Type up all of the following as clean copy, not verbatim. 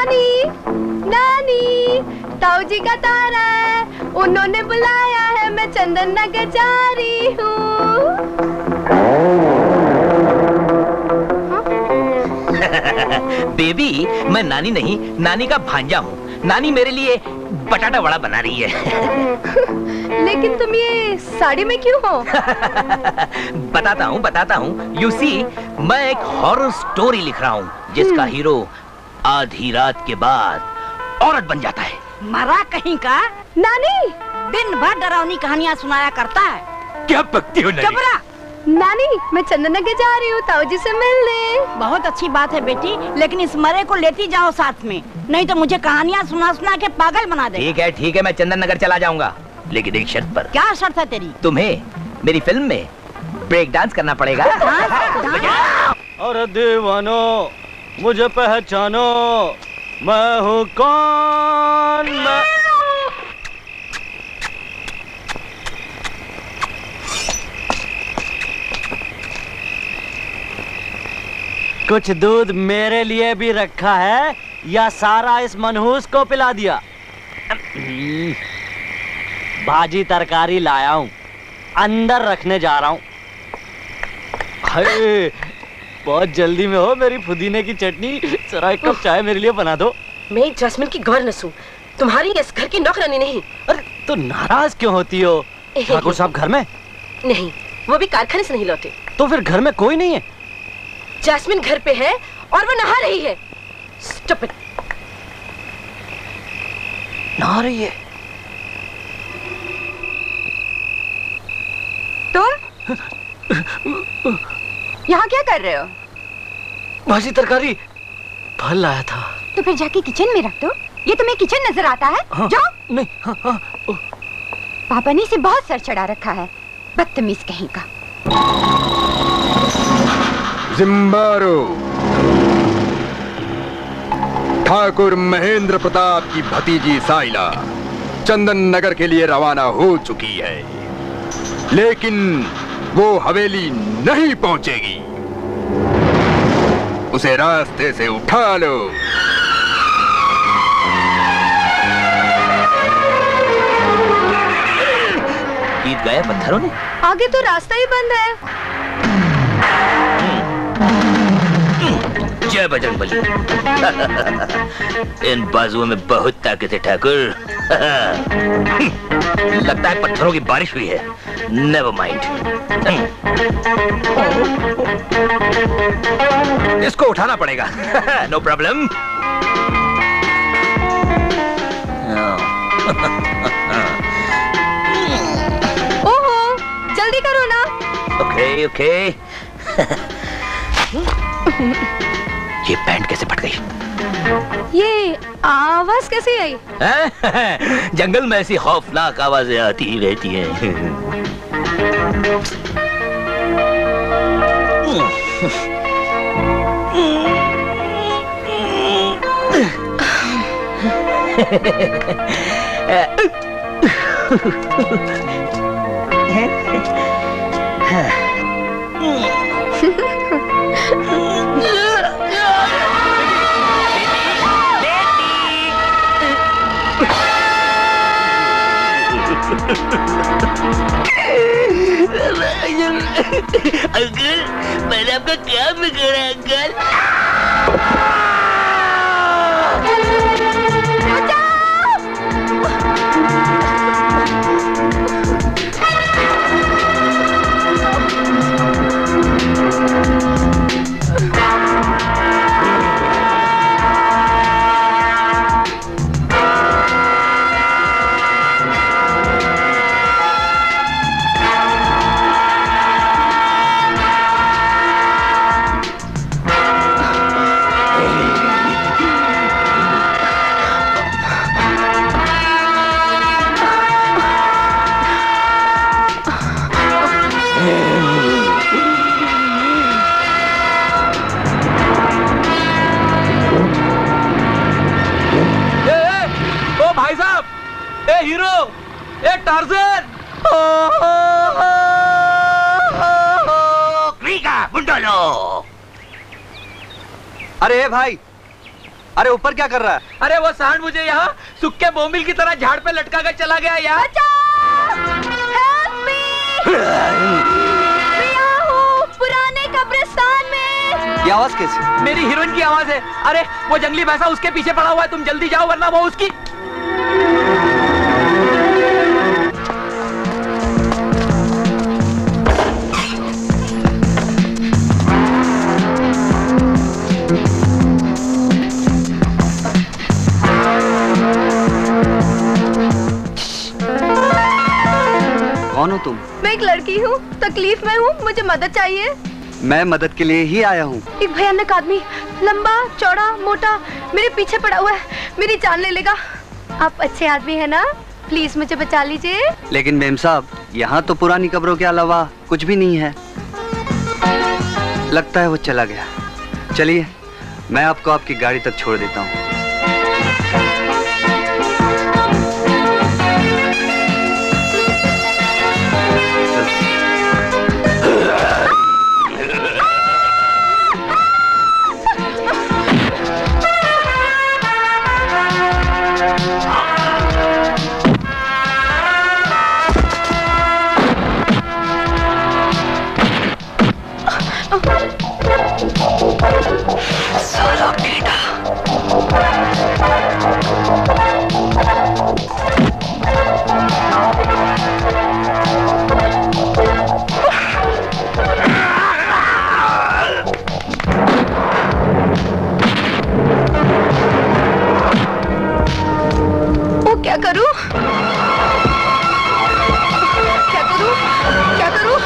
नानी, नानी, ताऊ जी का तारा है, उन्होंने बुलाया है, मैं चंदन नगर जा रही हूँ। बेबी, मैं नानी नहीं, नानी का भांजा हूँ। नानी मेरे लिए बटाटा वड़ा बना रही है। लेकिन तुम ये साड़ी में क्यों हो? बताता हूँ। यू सी, मैं एक हॉरर स्टोरी लिख रहा हूँ जिसका हीरो आधी रात के बाद औरत बन जाता है। मरा कहीं का? नानी, दिन भर डरावनी कहानियाँ सुनाया करता है। क्या बकती हो नानी? चुप रहा। नानी, मैं चंदन नगर जा रही हूँ ताऊ जी से मिलने। बहुत अच्छी बात है बेटी, लेकिन इस मरे को लेती जाओ साथ में, नहीं तो मुझे कहानियाँ सुना सुना के पागल बना दे। ठीक है, मैं चंदन नगर चला जाऊंगा, लेकिन एक शर्त पर। क्या शर्त है तेरी? तुम्हें मेरी फिल्म में ब्रेक डांस करना पड़ेगा। और दीवानो, मुझे पहचानो, मैं हूँ कौन? कुछ दूध मेरे लिए भी रखा है या सारा इस मनहूस को पिला दिया? भाजी तरकारी लाया हूँ, अंदर रखने जा रहा हूँ। बहुत जल्दी में हो मेरी पुदीने की चटनी, जरा एक कप चाय मेरे लिए बना दो। मैं जैस्मिन की गवर्नेस हूँ, तुम्हारी इस घर की नौकरानी नहीं। अरे तो नाराज क्यों होती हो? ठाकुर साहब घर में नहीं, वो भी कारखाने से नहीं लौटे। तो फिर घर में कोई नहीं है? जैस्मिन घर पे है और वो नहा रही है। स्टूपिड। नहा रही है? तुम यहाँ क्या कर रहे हो? भाजी तरकारी फल लाया था। तो फिर जाके किचन में रख दो। ये तुम्हें किचन नजर आता है? हाँ, जाओ। नहीं। हाँ। पापा ने इसे बहुत सर चढ़ा रखा है, बदतमीज कहीं का। जिम्बारो, ठाकुर महेंद्र प्रताप की भतीजी साइला चंदन नगर के लिए रवाना हो चुकी है, लेकिन वो हवेली नहीं पहुंचेगी। उसे रास्ते से उठा लो। जीत गए पत्थरों ने। आगे तो रास्ता ही बंद है। जय बजरंगबली। इन बाजुओं में बहुत ताकत है ठाकुर। लगता है पत्थरों की बारिश हुई है। नेवर माइंड, इसको उठाना पड़ेगा। No problem. ओहो, जल्दी करो ना। ओके। ये पैंट कैसे फट गई? ये आवाज कैसे आई? जंगल में ऐसी खौफनाक आवाजें आती ही रहती हैं। अंकल, मैंने आपका क्या बिगाड़ा अंकल? टार्ज़न! बुंडोलो! अरे भाई, अरे ऊपर क्या कर रहा है? अरे वो सांड मुझे यहाँ सुक्के बोमिल की तरह झाड़ पे लटका कर चला गया यार। पुराने कब्रिस्तान में। ये आवाज कैसी? मेरी हीरोइन की आवाज है। अरे वो जंगली भैंसा उसके पीछे पड़ा हुआ है, तुम जल्दी जाओ वरना वो उसकी। कौन हो तुम? मैं एक लड़की हूँ, तकलीफ में हूँ, मुझे मदद चाहिए। मैं मदद के लिए ही आया हूँ। एक भयानक आदमी, लंबा चौड़ा मोटा, मेरे पीछे पड़ा हुआ है, मेरी जान ले लेगा। आप अच्छे आदमी है ना, प्लीज मुझे बचा लीजिए। लेकिन मेम साहब, यहाँ तो पुरानी कब्रों के अलावा कुछ भी नहीं है। लगता है वो चला गया। चलिए, मैं आपको आपकी गाड़ी तक छोड़ देता हूँ। साला कीड़ा। वो क्या करूं? क्या करूं? क्या करूं?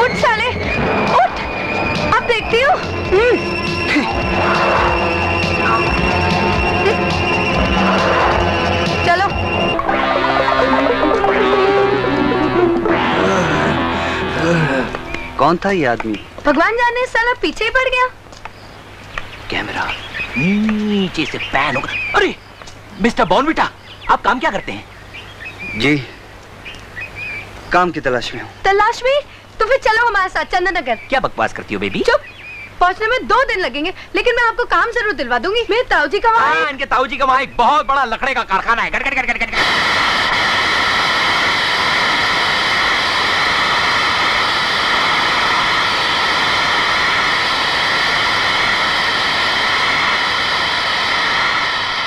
उठ साले, उठ! अब देखती हूँ। चलो। कौन था ये आदमी? भगवान जाने, साला पीछे ही पड़ गया। कैमरा नीचे से पैन होगा। अरे मिस्टर बॉर्नविटा, आप काम क्या करते हैं? जी, काम की तलाश में हूँ। तलाश में? तो फिर चलो हमारे साथ चंदन नगर। क्या बकवास करती हो बेबी? चुप! पहुंचने में 2 दिन लगेंगे, लेकिन मैं आपको काम जरूर दिलवा दूंगी। मेरे ताऊजी का वहाँ इनके ताऊजी का वहाँ एक बहुत बड़ा लकड़े का कारखाना है। गट गट गट गट गट।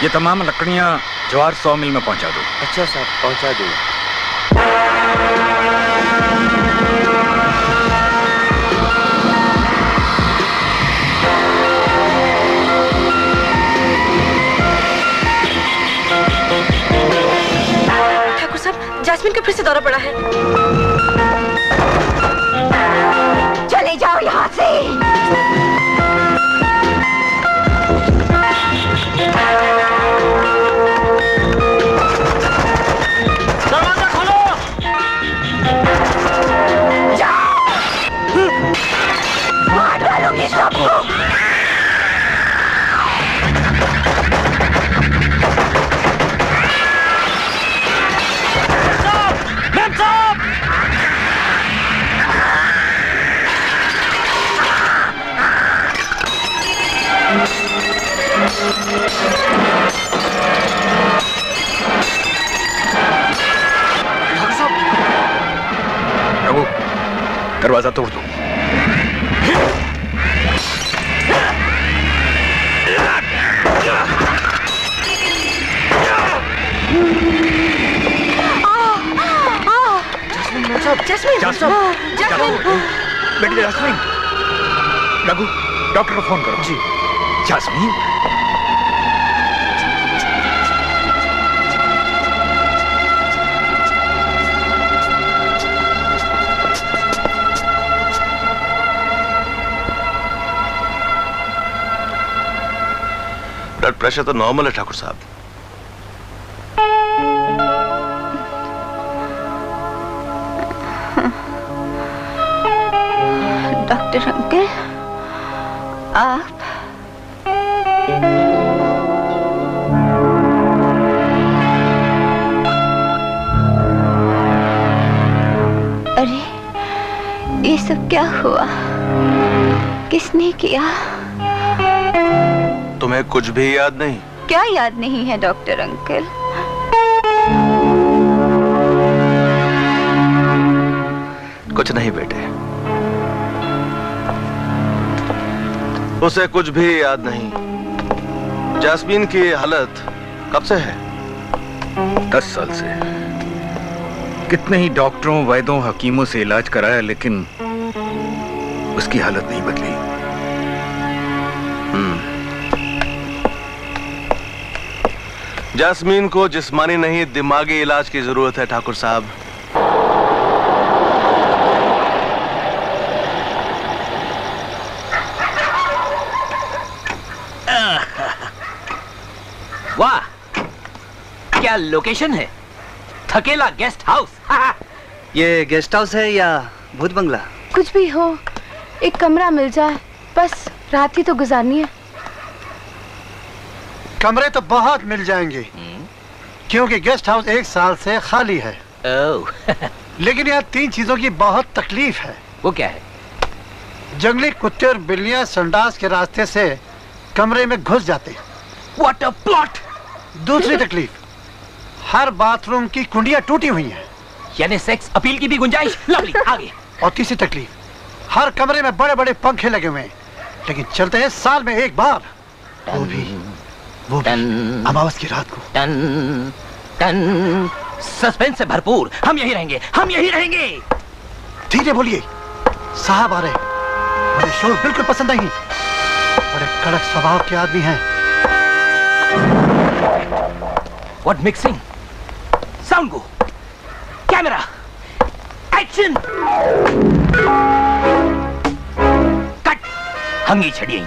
ये तमाम लकड़ियां ज्वार 100 मिल में पहुंचा दो। अच्छा साहब, पहुंचा दूंगा। ठाकुर साहब, जैस्मिन का फिर से दौरा पड़ा है। चले जाओ यहाँ से। दरवाजा खोलो। मार डालोगे सबको। मैम साहब, रघु, दरवाजा तोड़ दो। जैस्मिन, जैस्मिन, बेटी जैस्मिन, रघु, डॉक्टर को फोन करो। जी। जैस्मिन, ब्लड प्रेशर तो नॉर्मल है ठाकुर साहब। डॉक्टर अंकल, आप अरे ये सब क्या हुआ? किसने किया? तुम्हें कुछ भी याद नहीं? क्या याद नहीं है डॉक्टर अंकल? कुछ नहीं बेटे, उसे कुछ भी याद नहीं। जैस्मीन की हालत कब से है? 10 साल से। कितने ही डॉक्टरों, वैद्यों, हकीमों से इलाज कराया, लेकिन उसकी हालत नहीं बदली। जैस्मीन को जिस्मानी नहीं, दिमागी इलाज की जरूरत है ठाकुर साहब। वाह, क्या लोकेशन है! थकेला गेस्ट हाउस। ये गेस्ट हाउस है या भूत बंगला? कुछ भी हो, एक कमरा मिल जाए, बस रात ही तो गुजारनी है। कमरे तो बहुत मिल जाएंगे, क्योंकि गेस्ट हाउस 1 साल से खाली है। लेकिन यहाँ 3 चीजों की बहुत तकलीफ है। वो क्या है? जंगली कुत्ते और बिल्लियां संडास के रास्ते से कमरे में घुस जाते हैं। What a plot! दूसरी तकलीफ, हर बाथरूम की कुंडियां टूटी हुई हैं। यानी सेक्स अपील की भी गुंजाइश। लवली, आगे। और तीसरी तकलीफ, हर कमरे में बड़े बड़े पंखे लगे हुए हैं, लेकिन चलते हैं साल में 1 बार, वो भी अमावस की रात को। टन सस्पेंस से भरपूर। हम यही रहेंगे, हम यही रहेंगे। धीरे बोलिए, साहब आ रहे। मुझे शोर बिल्कुल पसंद नहीं, बड़े कड़क स्वभाव के आदमी हैं। What mixing? Sound go. Camera. Action. Cut. हंगी छड़ियाई।